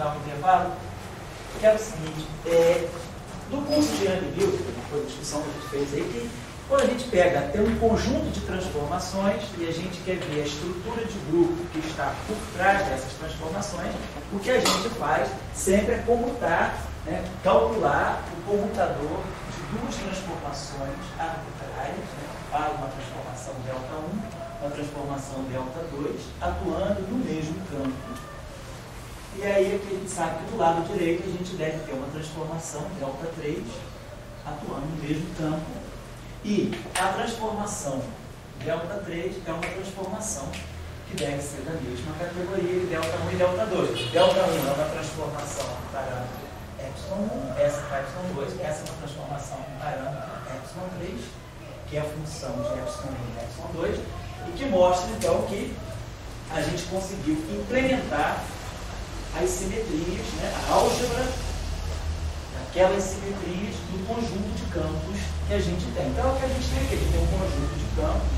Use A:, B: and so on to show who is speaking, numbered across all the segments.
A: dar um intervalo, que era o seguinte, no curso de Young Newton, foi uma discussão que a gente fez aí, que quando a gente tem um conjunto de transformações e a gente quer ver a estrutura de grupo que está por trás dessas transformações, o que a gente faz sempre é comutar, né, calcular o comutador de duas transformações arbitrárias, né, para uma transformação Δ1, uma transformação Δ2, atuando no mesmo campo. E aí a gente sabe que do lado direito a gente deve ter uma transformação Δ3 atuando no mesmo campo. E a transformação Δ3 é uma transformação que deve ser da mesma categoria de Δ1 e Δ2. Δ1 é uma transformação no parâmetro ε1, essa para ε2, essa é uma transformação no parâmetro ε3, que é a função de ε1 e ε2, e que mostra então que a gente conseguiu implementar as simetrias, né, a álgebra daquelas simetrias do conjunto de campos que a gente tem. Então, o que a gente tem aqui? A gente tem um conjunto de campos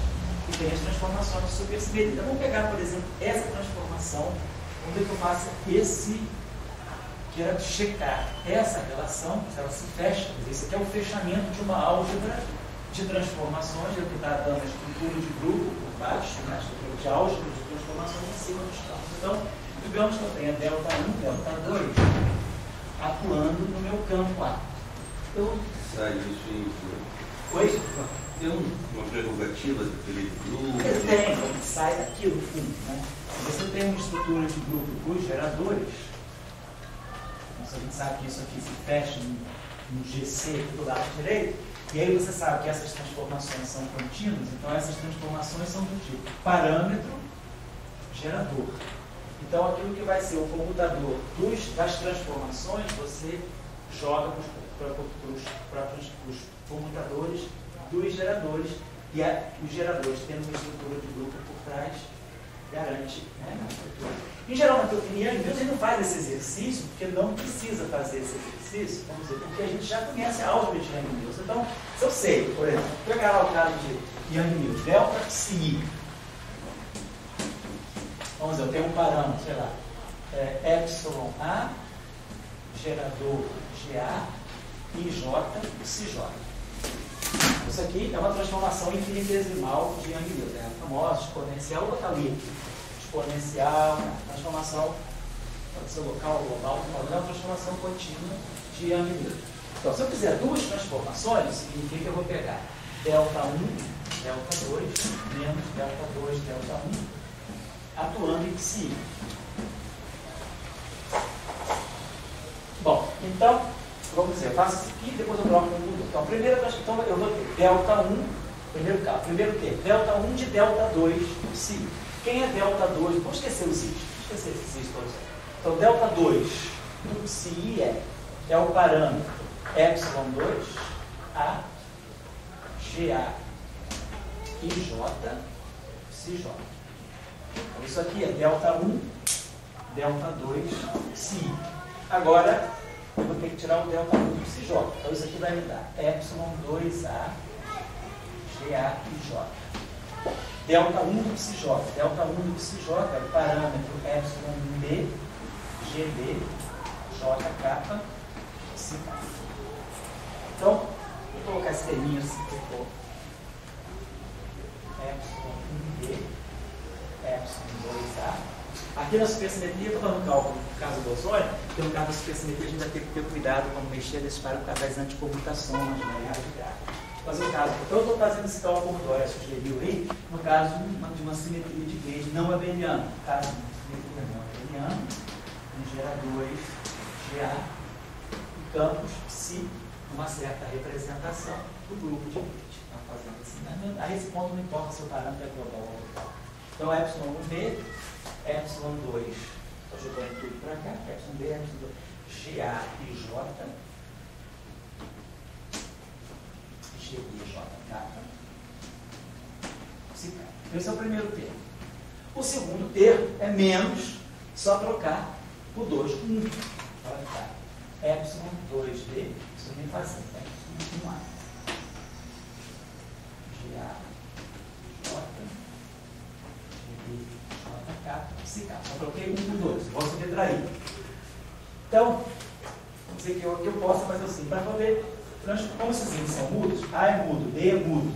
A: e tem as transformações de supersimetria. Então, vamos pegar, por exemplo, essa transformação. Vamos ver que eu faço quero checar essa relação, se ela se fecha. Esse aqui é o fechamento de uma álgebra de transformações, que está dando a estrutura de grupo por baixo, né, a estrutura de álgebra de transformações em cima dos campos. Então, digamos que eu tenho Δ1, Δ2 atuando no meu campo A.
B: Sai isso em...
A: Oi?
B: Tem uma prerrogativa daquele grupo?
A: Tem, sai daqui do fundo. Né? Você tem uma estrutura de grupo dos geradores, então, a gente sabe que isso aqui se fecha no GC aqui do lado direito, e aí você sabe que essas transformações são contínuas, então essas transformações são do tipo parâmetro gerador. Então, aquilo que vai ser o comutador das transformações, você joga para os comutadores dos geradores, e os geradores, tendo uma estrutura de grupo por trás, garante, né, a estrutura. Em geral, na teoria, a gente não faz esse exercício, porque não precisa fazer esse exercício, vamos dizer, porque a gente já conhece a álgebra de Young-Mills. Então, se eu sei, por exemplo, pegar lá o caso de Young-Mills, delta psi. Vamos dizer, eu tenho um parâmetro, sei lá, epsilon A, gerador GA e J, psi J. Isso aqui é uma transformação infinitesimal de Young-Mills, né? A famosa exponencial localítica. Exponencial, transformação, pode ser local, global, é uma transformação contínua de Young-Mills. Então, se eu fizer duas transformações, significa que eu vou pegar Δ1, Δ2, menos Δ2, Δ1, atuando em psi. Bom, então, vamos dizer, eu faço isso aqui e depois eu troco um. Então, primeiro eu vou ter Δ1, primeiro ter Δ1 de Δ2 psi. Quem é Δ2? Vamos esquecer os is. Vamos esquecer esses is todos. Então, Δ2 do psi é o parâmetro ε2 a GA e J psi J. Então, isso aqui é Δ1, Δ2 psi. Agora, eu vou ter que tirar o Δ1 do psi J. Então, isso aqui vai me dar ε2a GA e J. Δ1 do psi J. Δ1 do psi J é o parâmetro εb, gb, jk, psi k. Então, vou colocar esse terminho assim que for. εb, ε2a. Aqui na supersimetria, eu estou falando cálculo no caso do ozônio, porque no caso da supersimetria a gente vai ter que ter cuidado quando mexer nesse parâmetro por causa das anticomutações, né? Mas no caso, então eu estou fazendo esse cálculo como o Dória sugeriu aí, no caso de uma simetria de gauge não abeliana. No caso de uma simetria não abeliana, os geradores GA e campos psi, uma certa representação do grupo de gauge. Está fazendo assim, né? A esse ponto não importa se o parâmetro é global ou local. Então, ε1b, ε2, estou jogando tudo para cá, ε1b, ε2, GA e J, G e J, psi K. Esse é o primeiro termo. O segundo termo é menos, só trocar o 2 com 1. Vai ficar ε2d, isso eu nem fazer, ε1a, GA, J, JK, psi K. Só troquei 1 com 2, vou subtrair. Então, vamos dizer que eu possa fazer assim, para poder, como esses índices são mudos, A é mudo, B é mudo,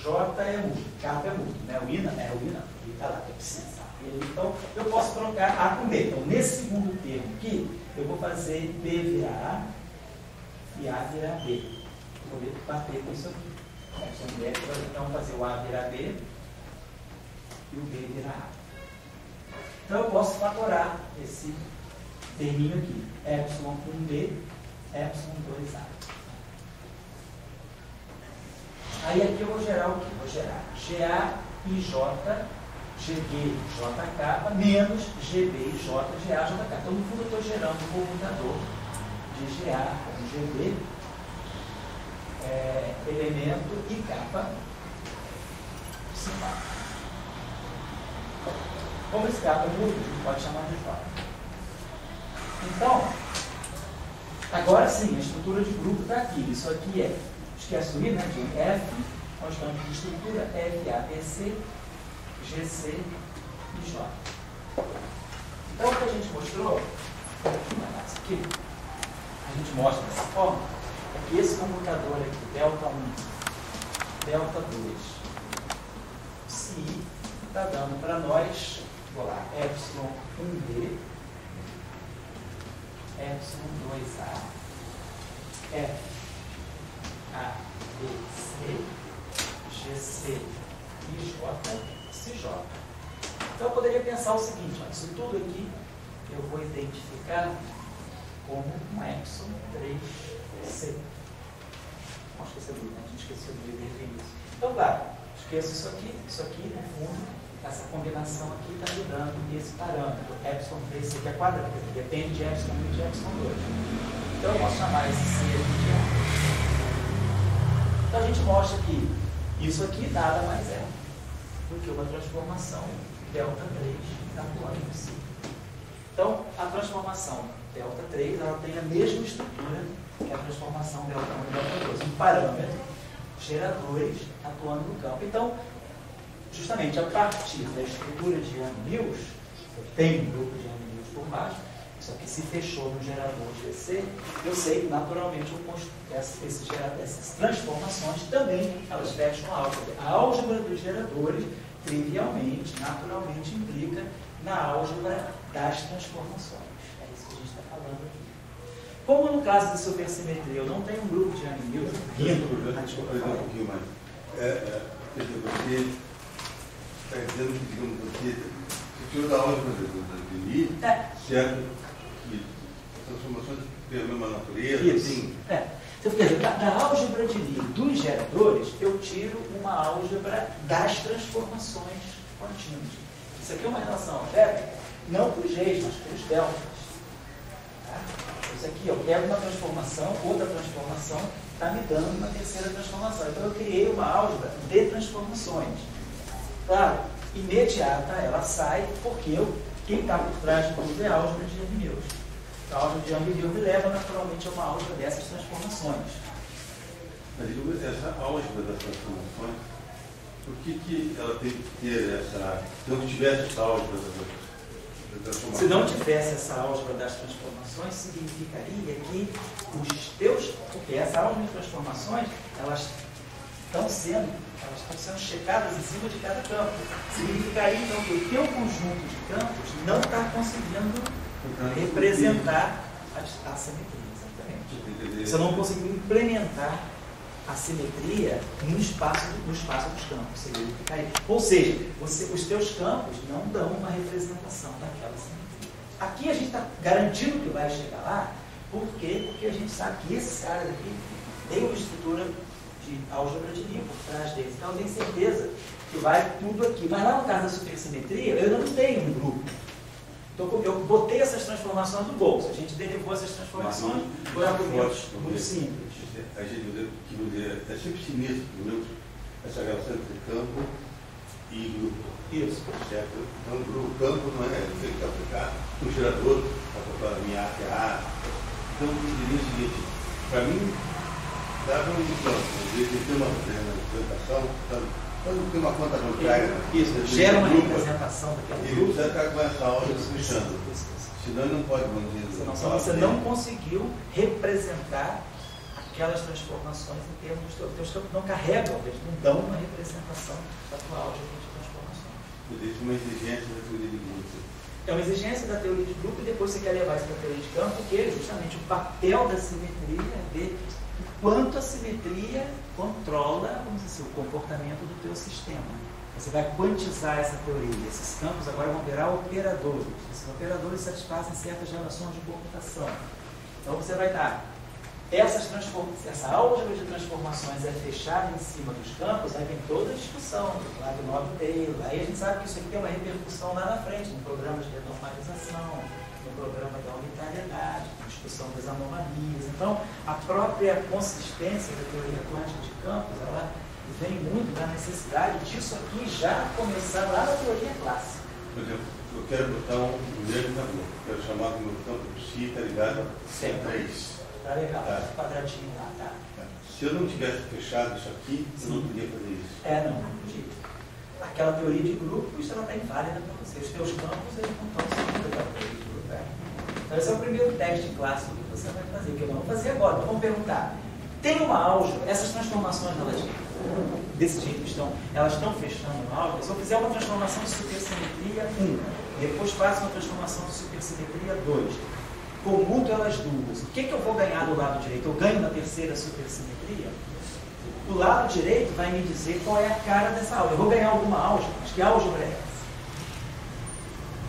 A: J é mudo, K é mudo, né? O I não, ele está lá, eu preciso. Então, eu posso trocar A com B. Então, nesse segundo termo aqui, eu vou fazer B virar A e A virar B. Eu vou bater com isso aqui. Então, fazer o A virar B e o B virar A. Então, eu posso fatorar esse terminho aqui. ε1b, ε2a. Aí aqui eu vou gerar o que? Vou gerar GA e J, GB, JK, menos GB e J, GA, JK. Então, no fundo, eu estou gerando um comutador de GA com GB, elemento e capa simpático. Como esse capa é múltiplo, a gente pode chamar de J. Então, agora sim, a estrutura de grupo está aqui. Isso aqui é, esquece do I, né? De F, nós estamos de estrutura F, A, B, C, GC e J. Então, o que a gente mostrou, aqui, a gente mostra dessa forma, é que esse computador aqui, delta 1, delta 2, psi, está dando para nós, vou lá, ε1b, ε2a, f, a, b, c, gc e j, CJ. Então eu poderia pensar o seguinte, ó, isso tudo aqui eu vou identificar como um Epsilon 3C. Não esquecer do, né? A gente esqueceu de definir isso. Então, claro, esqueço isso aqui, no fundo, essa combinação aqui está me dando esse parâmetro, Epsilon 3C, que é quadrado, depende de Epsilon 1 e de Epsilon 2. Então eu posso chamar esse C de A. Então a gente mostra que isso aqui nada mais é do que uma transformação delta 3 da atual em si. Então, a transformação delta 3 ela tem a mesma estrutura que a transformação delta 1 e delta 2. Um parâmetro, geradores atuando no campo. Então, justamente a partir da estrutura de Yang-Mills, eu tenho um grupo de Yang-Mills por baixo, isso aqui se fechou no gerador GC, eu sei que naturalmente essas transformações também elas fecham a álgebra. A álgebra dos geradores, trivialmente, naturalmente, implica na álgebra das transformações. É isso que a gente está falando aqui. Como no caso da supersimetria, eu não tenho um grupo de Yang-Mills.
B: Desculpa, um pouquinho mais. Você está dizendo que, digamos, você tirou da álgebra de Lie, certo? Que as transformações têm a mesma natureza,
A: isso.
B: Assim.
A: Então, quer dizer, da álgebra de Lie dos geradores, eu tiro uma álgebra das transformações contínuas. Isso aqui é uma relação algébrica, não para os Gs, mas para os deltas. Tá? Isso aqui, eu pego uma transformação, outra transformação, está me dando uma terceira transformação. Então, eu criei uma álgebra de transformações. Claro, imediata ela sai, porque quem está por trás de tudo é a álgebra de Yang-Mills. A álgebra de Yang-Mills me leva naturalmente a uma álgebra dessas transformações.
B: Mas essa álgebra das transformações, por que ela tem que ter essa... Se não tivesse essa álgebra das transformações...
A: Se não tivesse essa álgebra das transformações, significaria que os teus... Porque essa álgebra de transformações, elas estão sendo checadas em cima de cada campo. Significaria, então, que o teu conjunto de campos não está conseguindo representar a simetria, exatamente. Você não conseguiu implementar a simetria no espaço dos campos. Significaria. Ou seja, os teus campos não dão uma representação daquela simetria. Aqui a gente está garantindo que vai chegar lá. Por quê? Porque a gente sabe que esses caras aqui têm uma estrutura de álgebra de Lie por trás deles. Então eu tenho certeza que vai tudo aqui. Mas lá no caso da supersimetria, eu não tenho um grupo. Então eu botei essas transformações no bolso. A gente derivou essas transformações por argumentos muito simples.
B: A gente é sempre sinistro, essa relação entre campo e grupo.
A: Isso.
B: Certo? Então o campo não é tem que aplicar o gerador para minha A, que é A. Então eu diria o seguinte, para mim, dava um campo, tem uma representação, quando tem uma conta bancária,
A: isso, gera uma representação daquela
B: grupo, você está com essa aula puxando. Senão ele não pode, vamos dizer.
A: Senão você não conseguiu representar aquelas transformações em termos de teus campos não carregam, eles não dão uma representação da tua álgebra de transformações.
B: Existe uma exigência da teoria de grupo.
A: É uma exigência da teoria de grupo e depois você quer levar isso para a teoria de campo, porque justamente o papel da simetria é ver o quanto a simetria controla, vamos dizer, o comportamento do teu sistema. Você vai quantizar essa teoria. Esses campos agora vão virar operadores. Esses operadores satisfazem certas relações de computação. Então você vai dar essa álgebra de transformações é fechada em cima dos campos, aí vem toda a discussão do lado do Taylor. Aí a gente sabe que isso aqui tem uma repercussão lá na frente, no programa de renormalização, no programa da unitariedade, na discussão das anomalias. Então, a própria consistência da teoria quântica de campos, ela vem muito da necessidade disso aqui já começar lá na teoria clássica.
B: Por exemplo, eu quero botar um grande tabu, quero chamar que o meu campo psi está ligado a 3.
A: Tá legal, quadradinho lá, tá.
B: Se eu não tivesse fechado isso aqui, eu não podia fazer isso.
A: Não podia. Aquela teoria de grupos, ela está inválida para você. Os teus campos, eles não estão seguindo aquela teoria de grupo. Então, esse é o primeiro teste clássico que você vai fazer, que eu não vou fazer agora. Então, vamos perguntar. Tem uma álgebra, essas transformações, desse jeito, elas estão fechando uma álgebra. Se eu fizer uma transformação de supersimetria 1, depois faço uma transformação de supersimetria 2, comuto elas duas. O que eu vou ganhar do lado direito? Eu ganho na terceira supersimetria? O lado direito vai me dizer qual é a cara dessa álgebra. Eu vou ganhar alguma álgebra, mas que álgebra é essa?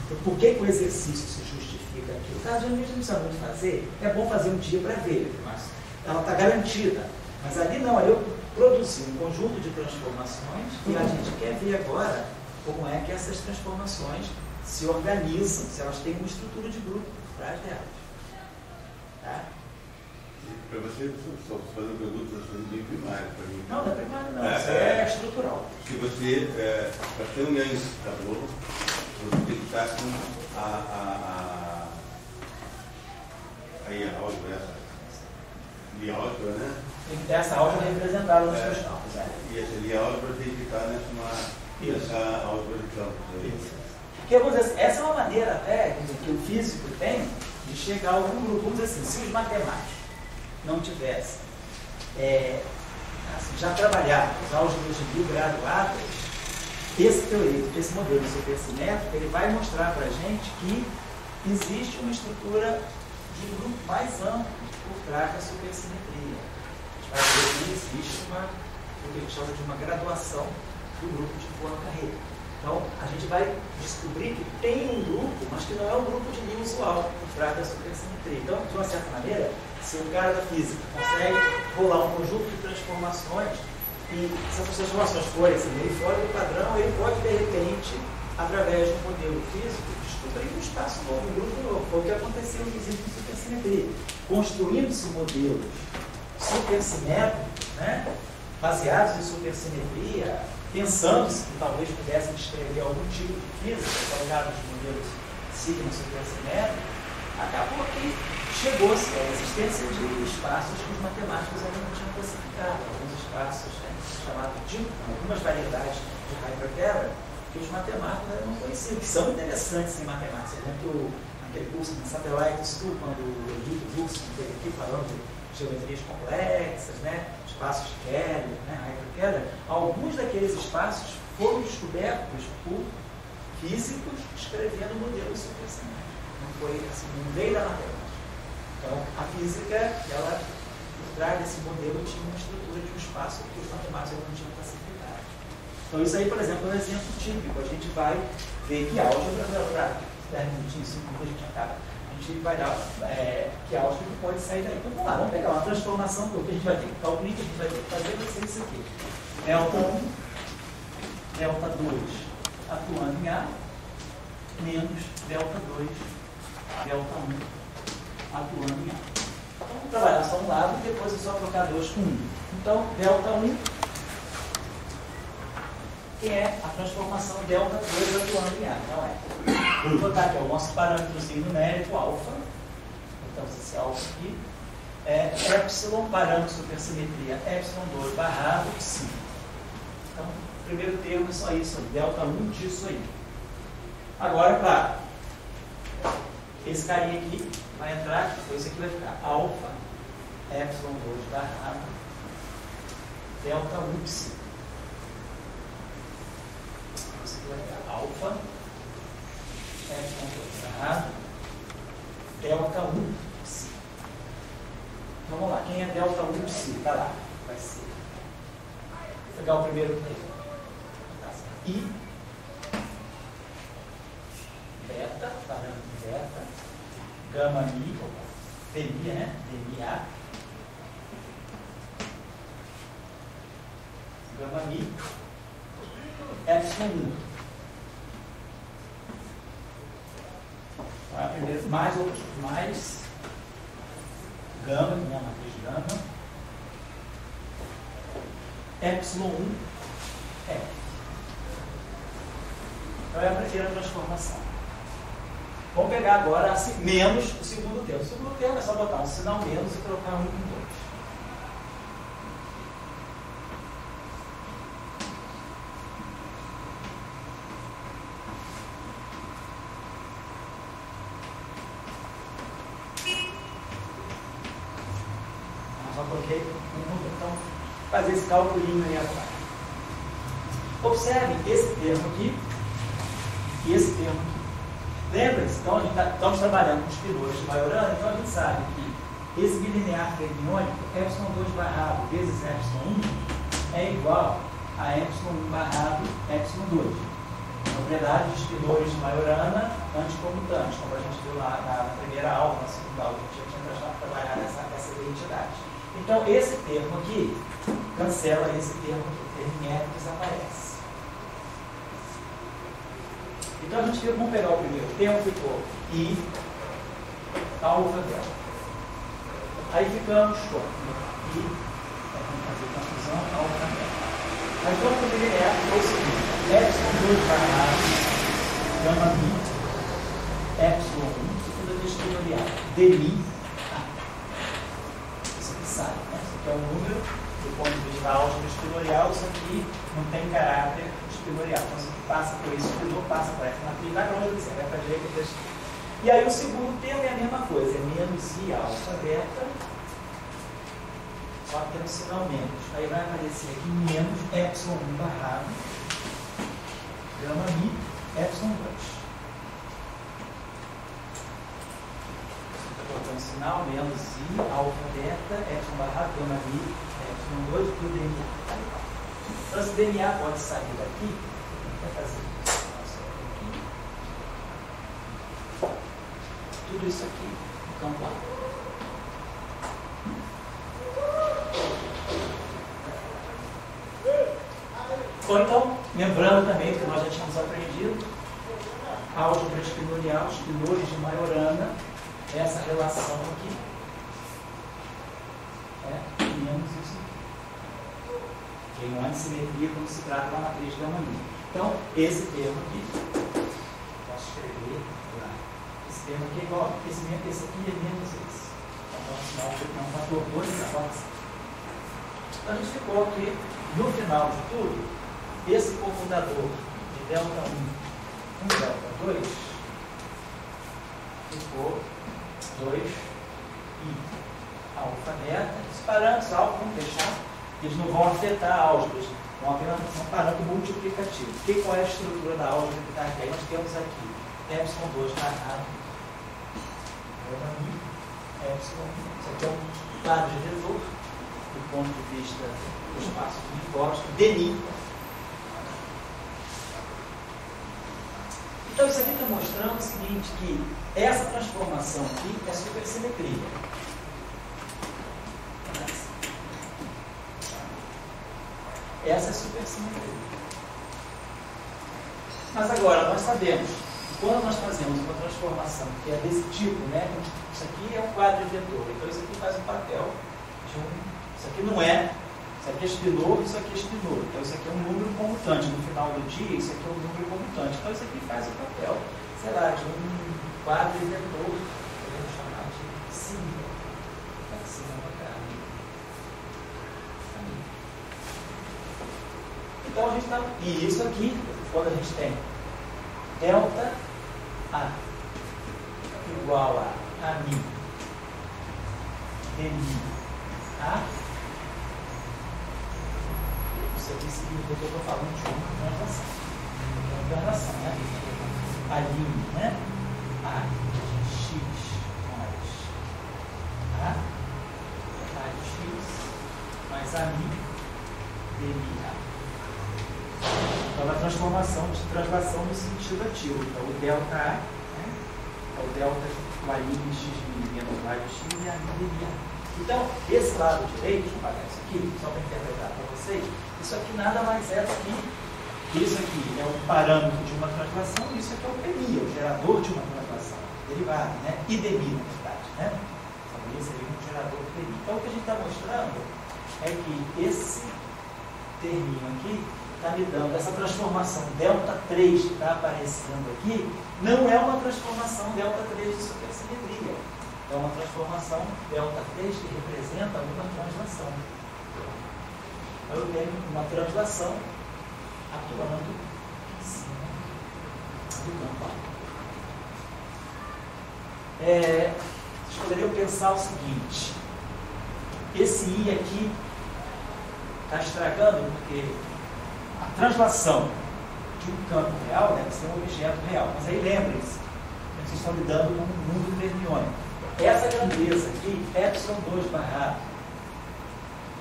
A: Então, por que o exercício se justifica aqui? O caso de a gente não precisa muito fazer, é bom fazer um dia para ver, mas ela está garantida. Mas ali não, ali eu produzi um conjunto de transformações e a gente quer ver agora como é que essas transformações se organizam, se elas têm uma estrutura de grupo por trás delas. Tá?
B: Para você, só fazendo perguntas assim, bem primárias para mim.
A: Não é primário não, isso é estrutural.
B: Se você, para ter um ganho tabu, você tem que estar com aí a álgebra, essa álgebra, né?
A: Tem que ter essa álgebra representada nos seus campos.
B: E essa álgebra tem que estar nessa álgebra de campos.
A: Porque, vamos dizer assim, essa é uma maneira até que o físico tem de chegar a algum grupo. Vamos dizer assim, se os matemáticos não tivessem já trabalhado os álgebras de Lie graduadas, esse modelo supersimétrico, ele vai mostrar para a gente que existe uma estrutura de grupo mais amplo por trás da supersimetria. A gente vai ver que existe o que a gente chama de uma graduação do grupo de Poincare. Então, a gente vai descobrir que tem um grupo, mas que não é um grupo de Lie usual por trás da supersimetria. Então, de uma certa maneira, se o cara da física consegue rolar um conjunto de transformações, e se essas transformações forem assim, meio fora do padrão, ele pode, de repente, através de um modelo físico, descobrir um espaço novo, um grupo novo. Foi o que aconteceu, inclusive, com supersimetria. Construindo-se modelos supersimétricos, né, baseados em supersimetria, pensando-se que talvez pudessem descrever algum tipo de física, baseados nos modelos sigma supersimétricos, acabou que chegou-se à existência de espaços que os matemáticos ainda não tinham classificado, alguns espaços chamados de algumas variedades de Hyperterra que os matemáticos ainda não conheciam, que são interessantes em matemática. Por exemplo, naquele curso de Satellite School, quando o Edith Wilson esteve aqui falando de geometrias complexas, né, espaços de Keller, né, Hyperterra, alguns daqueles espaços foram descobertos por físicos escrevendo modelos supersimétricos. Não foi assim, não veio da matemática. Então, a física, ela, por trás desse modelo, tinha uma estrutura de um espaço que os matemáticos não tinham classificado. Então, isso aí, por exemplo, é um exemplo típico. A gente vai ver que álgebra, para 10 minutinhos, 5 minutos, a gente acaba. A gente vai dar que álgebra pode sair daí. Então, vamos lá, vamos pegar uma transformação que a gente vai ter que calcular, que a gente vai ter que fazer, vai ser isso aqui. Delta 1, delta 2 atuando em A, menos delta 2, delta 1 atuando em A. Então, vamos trabalhar só um lado e depois é só trocar 2 com 1. Então, delta 1, que é a transformação delta 2 atuando em A. Então, vou botar aqui o nosso parâmetrozinho numérico, alfa. Então, esse alfa aqui é epsilon, parâmetro supersimetria, epsilon 2 barrado psi. Então, o primeiro termo é só isso, delta 1 disso aí. Agora, claro, esse carinha aqui vai entrar, isso aqui vai ficar alfa, epsilon2 barrado, delta upsi. Isso aqui vai ficar alfa, epsilon2 barrado, delta upsi. Então, vamos lá, quem é delta upsi? Está lá, vai ser. Vou pegar o primeiro termo. I, beta, parâmetro beta, gama mi, dmi, né? dma, gama mi, epsilon 1. Então, primeiro, mais outros, mais gama, minha matriz gama, epsilon 1, F. Então é a primeira transformação. Vamos pegar agora assim, menos o segundo termo. O segundo termo é só botar um sinal menos e trocar 1 com 2. Só coloquei um. Então, fazer esse cálculo aí atrás. Observe esse termo aqui e esse termo aqui. Lembra-se? Então, estamos trabalhando com os pilotos de Majorana, então a gente sabe que esse bilinear fermiônico, epsilon2 barrado vezes epsilon1, é igual a epsilon1 barrado epsilon2. Propriedade dos pilotos de Majorana anticomutantes, como a gente viu lá na primeira aula, na segunda aula, a gente já tinha trabalhado essa identidade. Então, esse termo aqui cancela esse termo aqui, o termo R desaparece. Então, a gente viu, vamos pegar o primeiro termo, ficou I, alfa delta. Aí ficamos com I, vamos fazer confusão, alfa delta. Aí, então, o primeiro é o seguinte, epsilon2 barrado, gama mi, epsilon 1, segunda vestibular, dmi, isso aqui sai, né? Isso aqui é um número, do ponto de vista álgebra vestibular, isso aqui não tem caráter vestibular. Então, isso aqui passa por isso, o passa por essa matriz, vai para onde quiser, vai para a direita, para a esquerda. E aí, o segundo termo é a mesma coisa, é menos I alfa beta, só que tem um sinal menos. Aí vai aparecer aqui menos epsilon 1 barrado, gama mi, epsilon 2. Então, sinal menos I, alfa, beta, epsilon barrado, gama mi, epsilon 2, e o dma. Então, esse dma pode sair daqui, vai fazer tudo isso aqui no campo A. Ou então, lembrando também que nós já tínhamos aprendido, álgebra espinorial, os pilores de Majorana, essa relação aqui é menos isso aqui. Tem uma antissimetria quando se trata da matriz gama mi. Então, esse termo aqui, posso escrever lá. Esse termo aqui é igual, esse aqui é menos esse. Então, sinal que é um fator 2 da base. Então, a gente ficou aqui, no final de tudo, esse comutador de delta 1 com delta 2 ficou 2i alfa beta. Os parâmetros alfa vamos deixar, eles não vão afetar a álgebra, vão apenas um parâmetro multiplicativo. Qual é a estrutura da álgebra que está aqui? Aí nós temos aqui epsilon 2 barrado epsilon 1. Isso aqui é um quadro de vetor do ponto de vista do espaço uniforme, dmi. Então, isso aqui está mostrando o seguinte, que essa transformação aqui é supersimetria. Essa é supersimetria. Mas agora, nós sabemos que quando nós fazemos uma transformação que é desse tipo, né? Isso aqui é um quadro de vetor, então isso aqui faz um papel de um... Isso aqui não é... Isso aqui é espinor, isso aqui é espinor. Então, isso aqui é um número comutante. No final do dia, isso aqui é um número comutante. Então, isso aqui faz o papel, sei lá, de um quadro de vetor, podemos chamar de símbolo. Então, a gente está... E isso aqui, quando a gente tem delta A igual a mim, dmi, tá? Isso aqui significa que eu estou falando de uma translação, né? A linha, né? A x mais a x mais a mim dmi. Então, uma transformação de translação no sentido ativo. Então, o delta A, né, é o delta y x menos y x e a mim. Então, esse lado direito, deixa eu apagar isso aqui, só para interpretar para vocês, isso aqui nada mais é do que isso aqui é um parâmetro de uma translação, isso aqui é o PMI, o gerador de uma translação, derivada, né? IDMI, na verdade, né? Então, esse seria um gerador de PMI. Então, o que a gente está mostrando é que esse terminho aqui está me dando essa transformação Δ3 que está aparecendo aqui, não é uma transformação Δ3 de supersimetria. É uma transformação Δ3 que representa uma translação. Eu tenho uma translação atuando em cima do campo A. Vocês poderiam pensar o seguinte: esse I aqui está estragando porque a translação de um campo real deve ser um objeto real. Mas aí lembrem-se, vocês estão lidando com um mundo fermiônico. Essa grandeza aqui, epsilon2 barrado,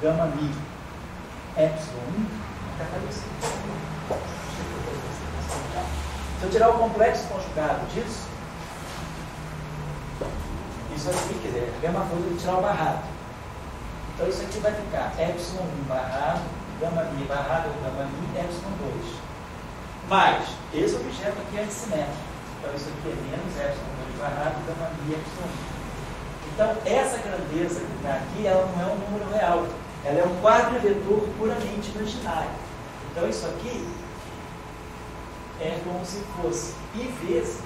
A: gama mi, epsilon1, está aparecendo. Se eu tirar o complexo conjugado disso, isso aqui, quer dizer, a mesma coisa de tirar o barrado. Então isso aqui vai ficar epsilon1 barrado, gama mi barrado, gama mi, epsilon2. Mas esse objeto aqui é antissimétrico. Então isso aqui é menos epsilon2 barrado, gama mi, epsilon1. Então, essa grandeza que está aqui, ela não é um número real. Ela é um quadrivetor puramente imaginário. Então, isso aqui é como se fosse I vezes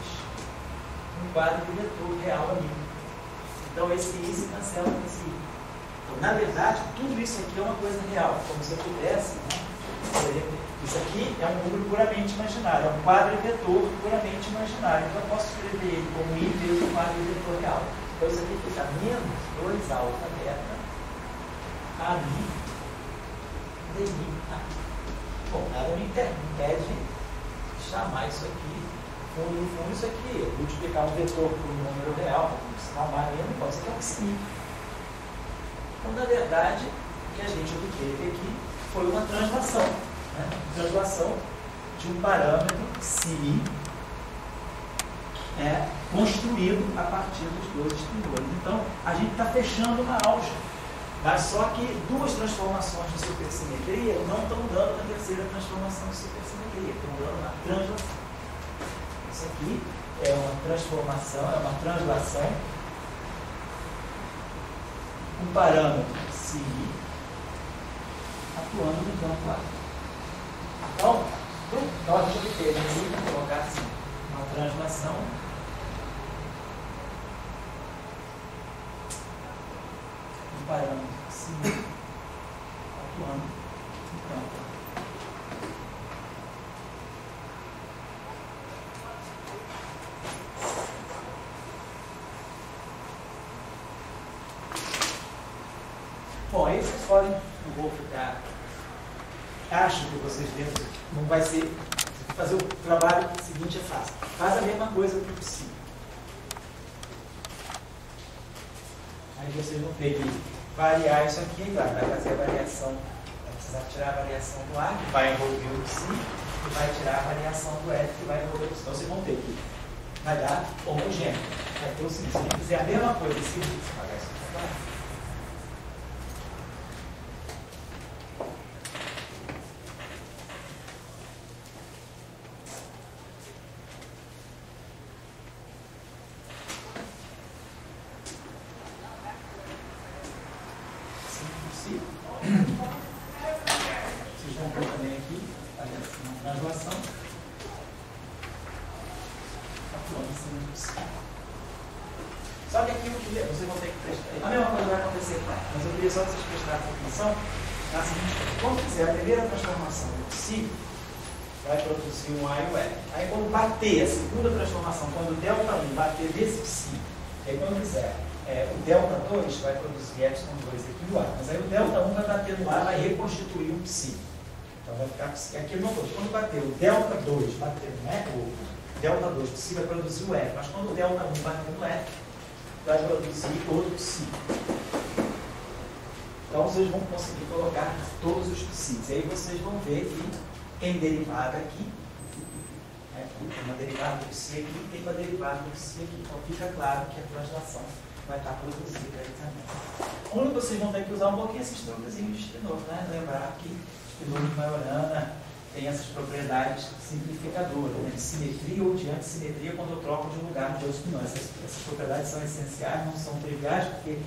A: um quadrivetor real ali. Então, esse I se cancela com esse I. Então, na verdade, tudo isso aqui é uma coisa real. Como se eu pudesse, né? Isso aqui é um número puramente imaginário. É um quadrivetor puramente imaginário. Então, eu posso escrever ele como I vezes um quadrivetor real. Então, isso aqui fica menos 2 alfa beta a mi dmi a. Bom, nada me impede de chamar isso aqui, no fundo, isso aqui, eu multiplicar um vetor por um número real, um sinal maior, pode ser que é um psi. Então, na verdade, o que a gente obteve aqui foi uma translação, né? Translação de um parâmetro psi construído a partir dos dois extensores. Então, a gente está fechando uma álgebra, mas só que duas transformações de supersimetria não estão dando a terceira transformação de supersimetria, estão dando uma translação. Isso aqui é uma transformação, é uma translação, um parâmetro psi atuando no campo A. Então a gente obteve aqui, vou colocar assim, uma translação parâmetro psi atuando no campo. Bom, aí vocês podem, não vou ficar, acho que vocês dentro, não vai ser, fazer o trabalho seguinte é fácil. Faz a mesma coisa para o psi. Aí vocês vão ter que variar isso aqui, vai fazer a variação, vai precisar tirar a variação do A, que vai envolver o psi, e vai tirar a variação do F, que vai envolver o psi. Então vocês vão ter que, vai dar homogêneo. Vai ter o seguinte, se ele fizer a mesma coisa, se pagar isso aqui agora. Vocês vão ter também aqui uma translação atuando em cima do psi. Só que aqui vocês vão ter que prestar. A mesma coisa vai acontecer, mas eu queria só que vocês prestassem atenção na seguinte coisa. Quando fizer a primeira transformação do psi, vai produzir um A e o F. Aí quando bater a segunda transformação, quando o delta 1 bater desse psi E aí, quando eu fizer o Δ2, vai produzir ε2 aqui no ar. Mas aí o Δ1 vai bater no ar, vai reconstituir um psi. Então vai ficar psi. Aqui não pode. Quando bater o Δ2, bater no F, o Δ2 psi vai produzir o F. Mas quando o Δ1 bater no F, vai produzir outro psi. Então vocês vão conseguir colocar todos os psis. E aí vocês vão ver que tem derivada aqui. Tem uma derivada do psi aqui e tem uma derivada do psi aqui. Então fica claro que a translação vai estar produzida aí também. O único que vocês vão ter que usar um pouquinho esses truquezinhos de Spinoza, né? Lembrar que Spinoza de Majorana tem essas propriedades simplificadoras, né? De simetria ou de antissimetria quando eu troco de lugar no Spinoza. Essas propriedades são essenciais, não são triviais, porque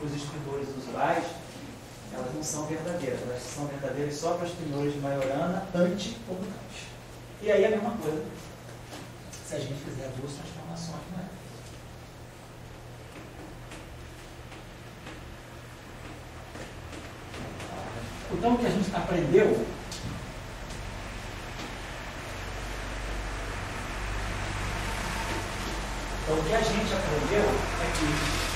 A: os escritores usuais elas não são verdadeiras. Elas são verdadeiras só para Spinoza de Majorana anti-comutantes. E aí a mesma coisa se a gente fizer duas transformações, não é? Então, o que a gente aprendeu é que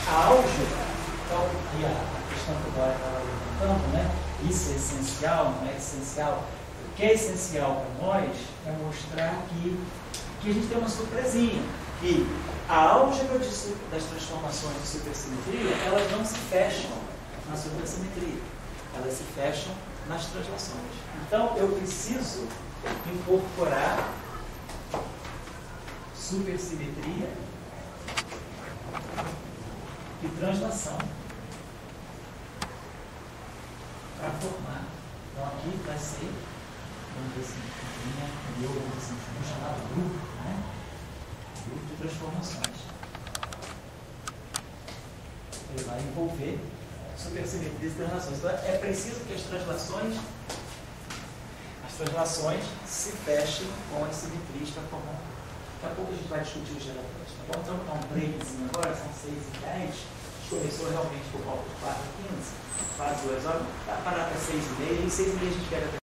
A: a álgebra, então, e a questão que o Dória estava levantando, né? Isso é essencial, não é essencial? O que é essencial para nós é mostrar que a gente tem uma surpresinha, que a álgebra das transformações de supersimetria, elas não se fecham na supersimetria, elas se fecham nas translações. Então, eu preciso incorporar supersimetria e translação para formar. Então, aqui vai ser, vamos ver se vamos chamar de grupo, né? Grupo de transformações. Ele vai envolver supersimetrias e translações. Então, é preciso que as translações se fechem com as simetrias para formar. Daqui a pouco a gente vai discutir os geradores, tá bom? Então, vamos dar um breakzinho agora, são 6h10. A gente começou realmente por volta de 4h15, quase 2 horas, vai parar até 6h30, e 6h30 a gente pega até